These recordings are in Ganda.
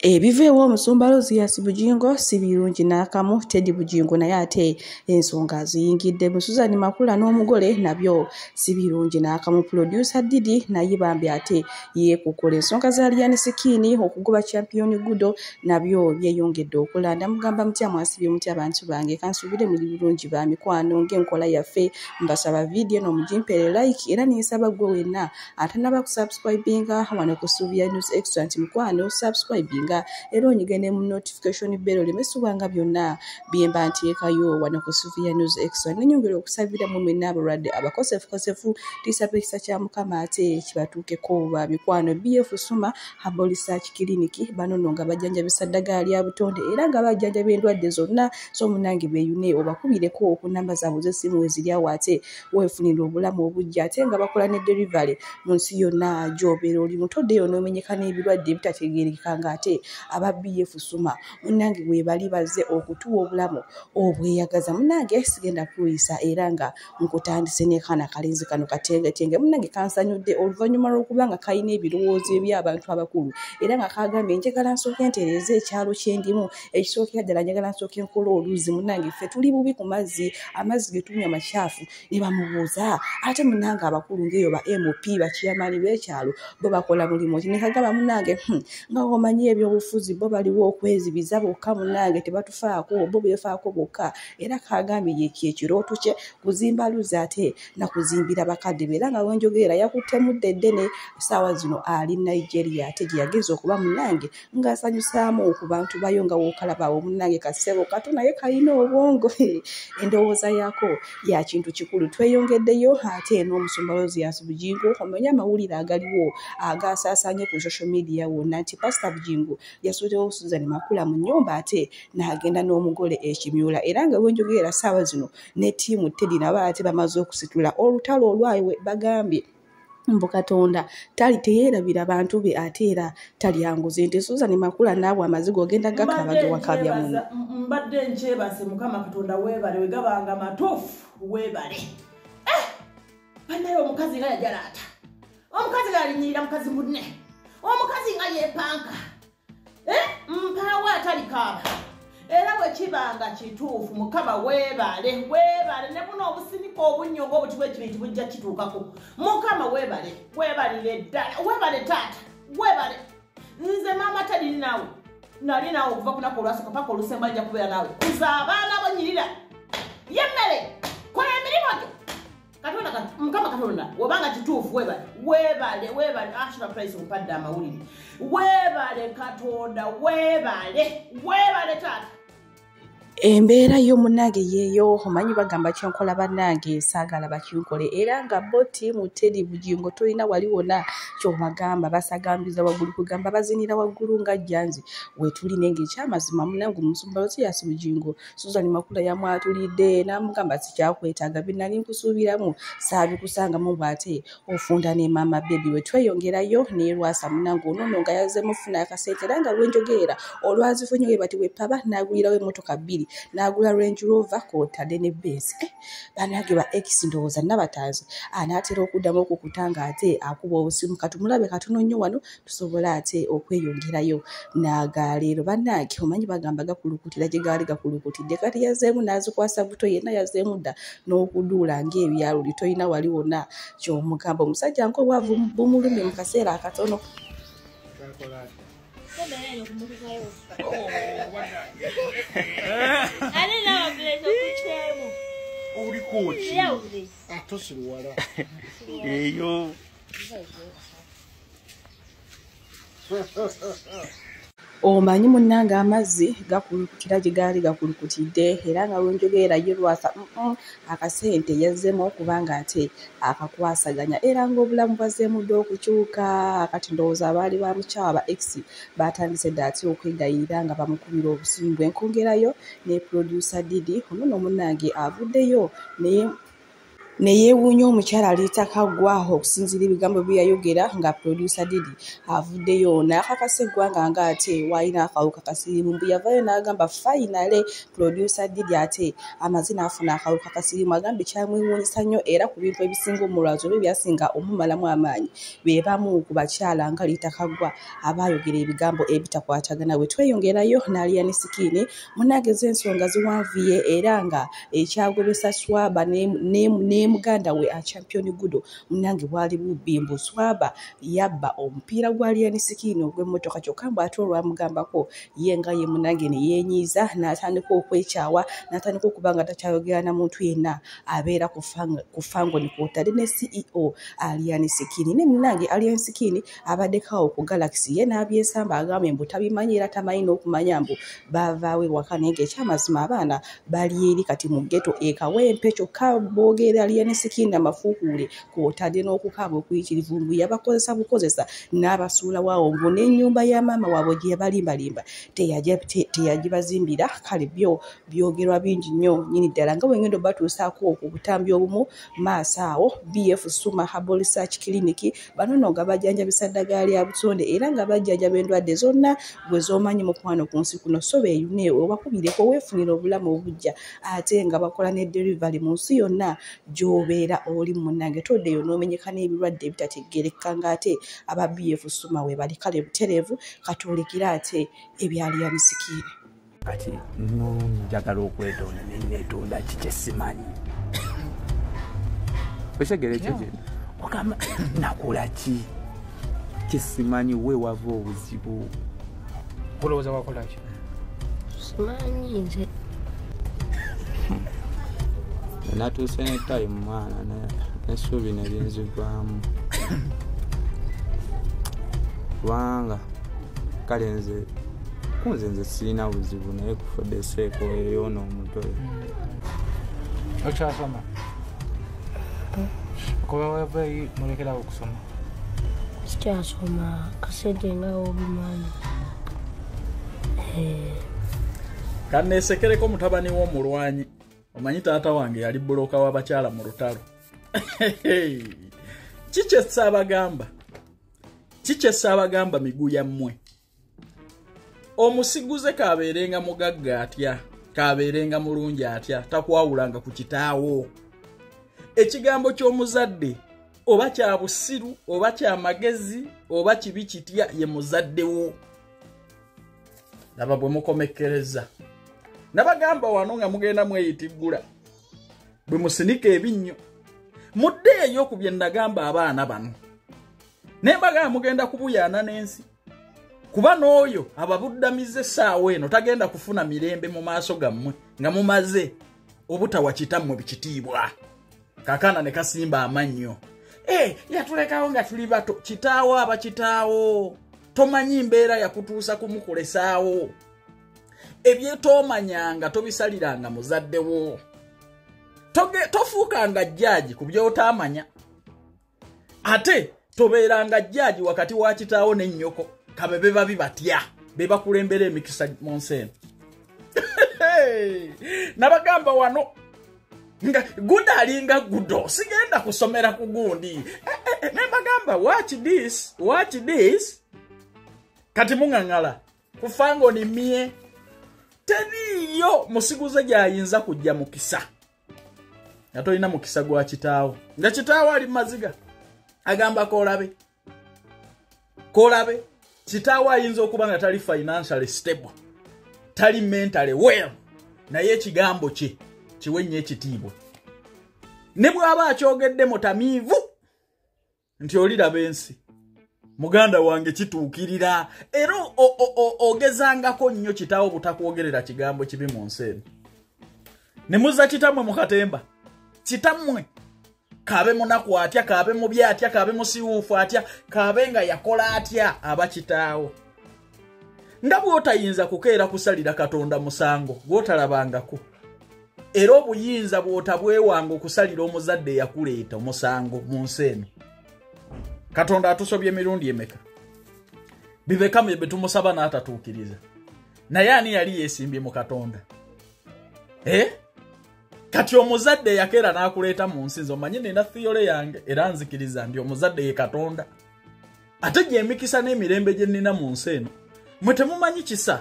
Ebiveewo omusumba Rosias Bugingo si birungi n'akamu. Teddy Bugingo naye ate ensonga ziyingidde. Susan Makula n'omugole nabyo si birungi n'akamu. Producer Didi naye bambi ate yeekukola. Ensonga za Lilian Sikini okugoba Champion Gudo nabyo byeyongedde okulanda. Mugamba mutya mwasibye mutya abantu bange, kansuubire muli bulungi ba mikwano ng'enkola yaffe. Mbasaba vidiyo n'omugimpeere like era ninsaba gwe wenna atanaba kusubscribinga wano ku Suubira News Extra nti mukwano subscribinga era onyigende mu notification bell lemesubanga byonna byemba nteekayo wano ku Suubira News Extra. Nenyongera okusabira mu mwenna abalwadde abakosefu tisapekisa kya Mukama ate kibatuukeko ba mikwano. BF Suma Herbal Research Clinic banono nga bajjanjabisa ddagala lya butonde era nga bajjanjaba endwadde zonna so munange beeyune obakubireko ku namba zaabwe z'essimu weziri awo ate weefunira obulamu obujja ate nga bakola ne delivery mu nsi yonna gy'obeera oli mutoddeyo n'omenyeka n'ebirwadde ebitategeerekeka ng'ate aba BF Suma munange webali bazze okutuwa obulamu obweyagaza. Munange sigenda kuyisa era nga nkutandise n'ekaana kalenzi kano katengetenge munange kansanyudde oluvannyuma lw'okuba nga kalina ebirowoozo eby'abantu abakulu era nga kagambye njagala nsooke ntereeze ekyalo kyendimu ekisookera ddala njagala nsooke nkola oluzi. Munange ffe tuli bubi ku mazzi, amazzi ge tunywa makyafu. Ne bamubuuza ate munange abakulu ng'eyo ba MP bakiyamani b'ekyalo bo bakola mulimu ki? Ne kagamba munange nga omanyi ebyobufuzi bo baliwo okwezibiza bokka munange tebatufaako bo beefaako bokka. Era kagambye ekirooto kye kuzimba luzi ate na kuzimbira bakadde be era nga wenjogeera yakuttemu ddene essaawa zino ali Nigeria ate gye yageza okuba munange ng'asanyusaamu ku bantu bayo nga wookalabaawo munange kasebo kato naye kalina obwongo endowooza yaako ya kintu kikulu. Tweyongeddeyo ate n'omusumba Rosias Bugingo omanye amawulire agaliwo agasaasaanye ku social media wonna nti Pastor Bugingo yasuutewo Susan Makula mu nnyumba ate n'agenda n'omugole ekimyula era nga wenjogeera ssaawa zino ne ttiimu Teddy nabo ate bamaze okusitula olutalo olwawe bagambye mbu Katonda tali teyeerabira bantu be ate era talyanguze nti Susan Makula naawe amazigo ogenda gakabage wakabya muno. Mbadde nkyebase Mukama Katonda weebale wegabanga matuufu weebale. Bannaye omukazi nga yajalaata, omukazi nga alinyirira mukazi munne, omukazi nga yeepanka mpaawo atali kaaba era bwe kibanga kituufu Mukama weebale ne buno obusinika obunnyo ng'obuti bw'ekibinti bujja kituukako. Mukama weebale weebalire ddala weebale taata weebale. Nze maama Teddy naawe nali naawe okuva ku lunaku olwasooka paka olusemba ajja kubeera naawe kuza abaana bonyirira yemmere kola emirimu gyo Katonda Mukama Katonda wabanga kituufu weebale ashira price ompadde amawulire weebale Katonda weebale taata. Embeera y'omunange yeeyo omanyi bagamba kyenkola bannange saagala bakinkole era nga bo ttiimu Teddy Bugingo tolina wali wonna kyobagamba basagambiza waggulu kugamba bazinira waggulu nga jjanzi wetulina ng'ekyamazima munange omusumba Rosias Bugingo Susan Makula yamwatulidde n'amugamba sikyakwetaaga binali nkusuubiramu saabikusangamu bw'ate ofunda ne maama bebi wetweyongerayo neerwasa munange onono nga yazzeemu funa akasente era nga lwenjogeera olwazifunye we bati wepaba n'agulirawo emmotoka bbiri n'agula Range Rover kw'otadde ne Benz. Bannange ba X ndowooza nabataazi anaatera okuddamu okukutanga ate akuba obusimu katumulabe katono nnyo wano tusobole ate okweyongerayo n'agaleero. Bannange omanyi bagamba gakulukutira gye gaali gakulukutidde kati yazzeemu n'azikwasa buto yenna yazzeemu dda n'okuduula ng'ebyaluli tolina wali wonna ky'omugamba. Omusajja nk'obwavu bumulumye mu kaseera akatono. Omanyi munnange amazzi gakulukutira gye gaali gakulukutidde era nga wenjogeera yerwasa akasente yazzeemu okubanga ate akakwasaganya era ng'obulamu bwazzeemu dda okukyuka. Kati ndowooza abaali ba mukyawa ba X batandise dda ate okwegayirira nga bamukubira obusimbwe. Enkongerayo ne producer Didi onono munnange avuddeyo naye ne yeewuunya omukyala aliitaka ggwaho okusinziira ebigambo bye yayogera nga producer Diddy avuddeyo n'akakasa eggwanga ng'ate waalina akawuka ka siriimu mbu yavaayo n'agamba finally producer Diddy ate amaze n'afuna akawuka ka siriimu agambe kyamwewuunyisa nnyo era ku bintu ebisinga omulwazi oba ebyasinga omumalamu amaanyi be bamu ku bakyala nga liitaka ggwa abaayogera ebigambo ebitakwatagana bwe tweyongerayo n'Alien Skin munnange z'ensonga ziwanvuye era nga ekyagobesa Swaba ne muganda we a champion Gudo munnange bwali bubbi mbu Swaba yabba omupiira gwa Alien Skin ogw'emmotoka kyokka mbu ate olwamugambako ye nga ye munnange ne yeenyiiza n'atandika okwekyawa n'atandika okuba nga takyayogera na muntu yenna abeera ku fango ne kwotadde ne CEO Alien Skin ne munnange Alien Skin abaddekawo ku Galaxy ye n'abyesamba agambye mbu tabimanyi era tamanyi n'okumanya mbu baavaawo ewaka naye ng'ekyamazima abaana bali eri kati mu ghetto ekawempe kyokka boogera Alien Skin amafuukuule kwotadde n'okukaaba okuyitirivu mbu yabakozesa bukozesa n'abasuula waawo mbu n'ennyumba ya maama waabwe gye yabalimbalimba teyagibazimbira kale byo byogerwa bingi nnyo nnyini ddala nga bwengendo batuusaako ku butambi obumu maaso awo BF Suma Herbal Research Clinic banono nga bajjanjabisa ddagala lya butonde era nga bajjanjaba endwadde zonna bwe z'omanyi mukwano ku nsi kuno so beeyune obakubireko weefunira obulamu obujja ate nga bakola ne delivery mu nsi yonna gy'obeera oli munnange toddeyo n'omenyeka n'ebirwadde ebitategeereka ng'ate aba BF Suma we bali kale butereevu katolekera ate ebya Alien Skin kati njagala okwetonda neneetonda kikyesimanyi okyegere ekyo gye ogamba nakola ki kisimanyi we wava obuzibu olowooza wakola ki simanyi nze natuuse ne time mwana n'essuubi ne linzigwamu kubanga kale nze kunze nze sirina buzibu naye kufudde seeko eyoona omutwe okyasoma kuba wavaeyi mulekerawo okusoma sikyasoma kasente nga obimanyi kanneesekereko mutabani w'omulwanyi omanyi taata wange yali buloka w'abakyala mu lutalo kikyessa abagamba miguu yammwe omusiguze kabeerenga mugagga atya kabeerenga mulungi atya takwawulanga ku kitaawo ekigambo ky'omuzadde oba kya busiru oba kya magezi oba kibi kitya ye muzaddewo naba bwe mukomekkereza nabagamba wano nga mugenda mweyitiggula bwe musinika ebinnyo muddeeyo ku bye nagamba abaana bano naye mbagamba mugenda kubuyaana n'ensi kuba n'oyo ababuddamize essaawa eno tagenda kufuna mirembe mu maaso gammwe nga mumaze obutawa kitammwe bikitiibwa kakana ne kasimba amannyo yatulekawo nga tuli bato kitaawo aba kitaawo tomanyi mbeera yakutuusa kumukolesaawo ebyetomanyanga tobisaliranga muzaddewo tofuukanga jjaaji ku byotamanya ate tobeeranga jjaaji wakati wa kitaawo n'ennyoko kabe beba bibatya beba kulembera emikisa mu nsi eno nabagamba wano nga guda alinga gudo sigenda kusomera ku gundi nabagamba watch this kati mungangala kufango ni mie teriyo musiguze gyayinza kujja mukisa natolina mukisa gwa kitaawo nga kitaawo ali maziga agamba kolabe kitaawo ayinza okuba nga tali financially stable tali mentally well naye ekigambo kye kiwenye ekitiibwa ne bw'aba akyogedde mutamiivu nti oliraba ensi muganda wange kituukirira era ogezangako nnyo kitaawo butakwogerera kigambo kibi mu nsi eno ne muzza kitammwe mu katemba kitammwe kaabe munaku atya kaabe mubi atya kaabe musiwuufu atya kaabe nga yakola atya aba kitaawo nga bw'otayinza kukeera kusalira katonda musango gw'otalabangako era obuyinza bw'otabwewanga okusalira omuzadde yakuleeta omusango mu nsi eno katonda atusobye emirundi emeka bibekamu bye tumusaba n'atatuukiriza naye ani yali yeesimbye mu katonda kati omuzadde yakera n'akuleeta mu nsi nze omanyi nina theory yange era nzikiriza ndi omuzadde ye Katonda ate gye emikisa n'emirembe gye nnina mu nsi eno mwe temumanyi kisa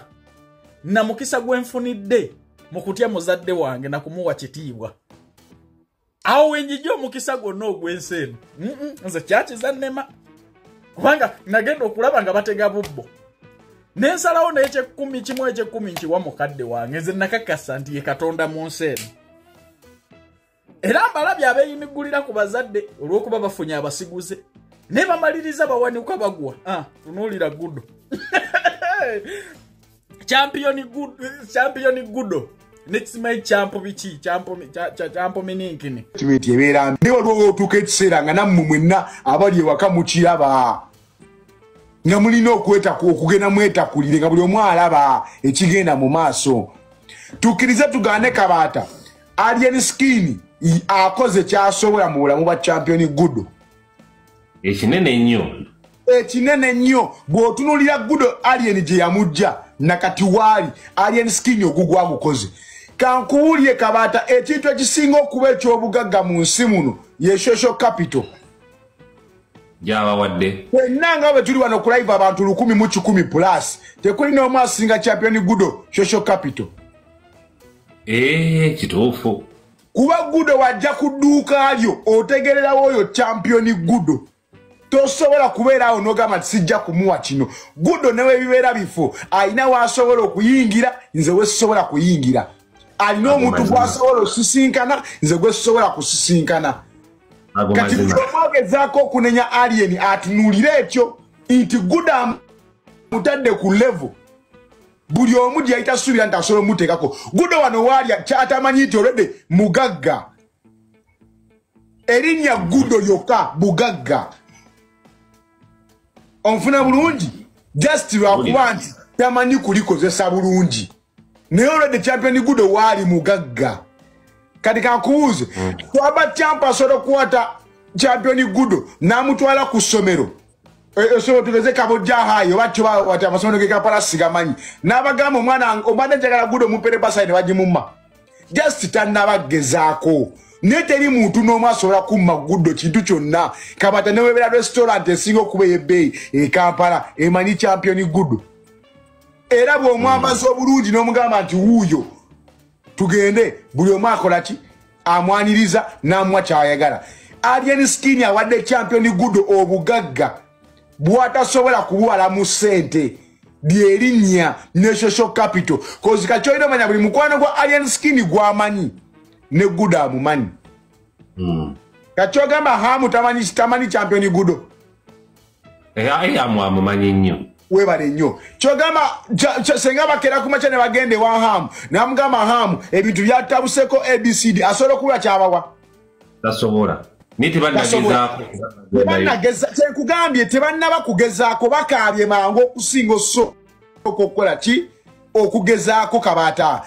na mukisa gwenfunidde mu kutya muzadde wange na kumuwa kitiibwa awo wenjijja omukisa gwonna ogw'ensi eno nze kyakiza nnema kubanga nagenda okulaba nga batega bubbo nensalawo n'ekyekumi kimu ekyekumi nkiwa mukadde wange nze nakakasa nti ye Katonda mu nsi eno era mbalabye abeeyinigulira ku bazadde olw'okuba bafunye abasiguze ne bamaliriza bawanuka bagwa tunuulira Gudo champion Gudo next my champo bichi champo mininkini timeti ebera ndiwo lwo otuka ekiseera nga nammwe mwenna abali ewaka mukiraba nga mulina okweta okugenda mwetakulire nga buli omu alaba ekigenda mu maaso tukkirize tugaane Kabaata Alien Skin akoze kyasobola mu bulamu bwa champion Gudo ekinene nnyo bw'otunulira Gudo Alien gye yamujja nakati waali Alien Skin ogugwa gukoze kankuwulye Kabaata ekintu ekisinga okuba eky'obugagga mu nsi muno ye social capital Java wadde wenanga bwe tuli wano ku live abantu 1,110 plus tekuli n'omu asinga champion Gudo social capital kituufu kuba Gudo wajja ku dduuka lyo otegererawo oyo champion Gudo tosobola kubeerawo n'ogamba sijja kumuwa kino Gudo newe bibeera bifo alina waasobola okuyingira nze we sisobola kuyingira alina omuntu gwasobola osisinkana nze gwe sisobola kusisinkana kati bw'omwogezaako okunenya Alien atunuulire ekyo nti Gudo amutadde ku level buli omu gye yayita suubira nti asobola omuteekako Gudo wano waali kyatamanyi nti olwedde mugagga erinnya Gudo lyokka bugagga onfuna bulungi just lwakuba nti tamanyi kulikozesa bulungi naye olwedde champion Gudo waali mugagga kati kankubuuze twaba champa asobola okukwata champion Gudo n'amutwala ku ssomero essomero tugeze Kabojja hayo batyo wati amasomero ge Kampala sigamanyi n'abagamba omwana obadde njagala Gudo mupere basayi ne bagimumma just tannabagezaako naye teri muntu n'omu asobola kumma Gudo kintu kyonna Kabaata ne webeera restaurant esinga okuba ey'ebbeeyi e Kampala emanyi champion Gudo era bw'omwambaza obulungi n'omugamba nti wuuyo tugende buli omu akola ki amwaniriza n'amuwa kyayagala Alien Skin awadde champion Gudo obugagga bw'atasobola kubuwala mu ssente lyerinnya ne social capital kozi kakyolina omanya buli mukwano gwa Alien Skin gwamanyi ne Gudo amumanyi kakyogamba hamu tamanyi champion Gudo amumanyi nnyo webale nnyo kyogamba senga bakera kumakya ne bagende wa hamu namugamba hamu ebintu byatabuseko ABCD asobola okuba kyabawa tasobola tenkugambye tebannaba kugezaako bakaabye mangu okusinga osooka okukola ki okugezaako Kabaata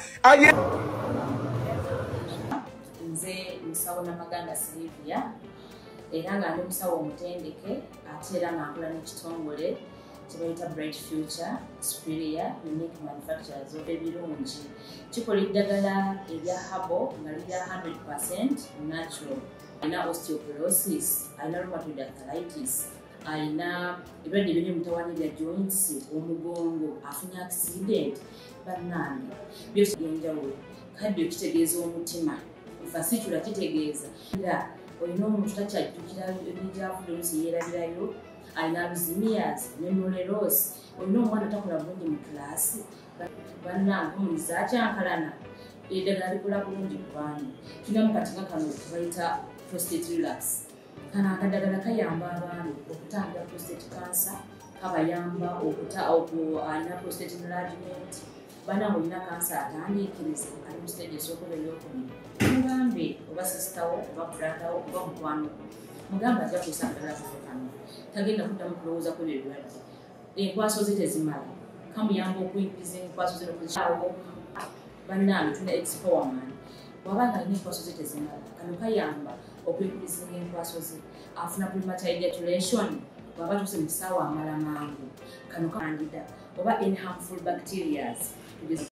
nze musawo Namaganda Silvia era nga ndi musawo omutendeke ate era nga nkola n'ekitongole kibayita Bright Future Superior Unique Manufacturers ebirungi kikola eddagala erya habo nga lirya 100% natural alina osteoporosis alina rheumatoid arthritis alina ebirwadde eby'omutawaana bya joints omugongo afunye accident bannange byose byenjawulo kadde okitegeeza omutima fasitula kitegeeza era olina omuntu takyajjukira ebijjaafudde olusi yeerabirayo alina alzheimer's memory-loss olina omwana takola bulungi mu kilaasi bannange omuliza akyankalana eddagala likola bulungi ku baana tulina mu katinga kano bayita prostate relax kano akadagala kayamba abaana okutangira prostate cancer kabayamba alina prostate enlargement bannange olina kansa atandiikiriza ali mu stage esookola ebyokubiri mugambe oba sisitawo oba bratawo oba mukwano mugamba ajja kusa akadagala kano tagenda kuddamu kulowooza ku ebyo ebirwadde enkwaso ze tezimala kamuyamba okuyimpiriza enkwaso ze nokuzaawo bannange tuna expowerman wabanga alina enkwaso ze tezimala kano kayamba okuyimpiriza enkwaso ze afuna premature ejaculation bwaba tuse mu kisaawa amala mangu kano kandida oba any harmful bacterias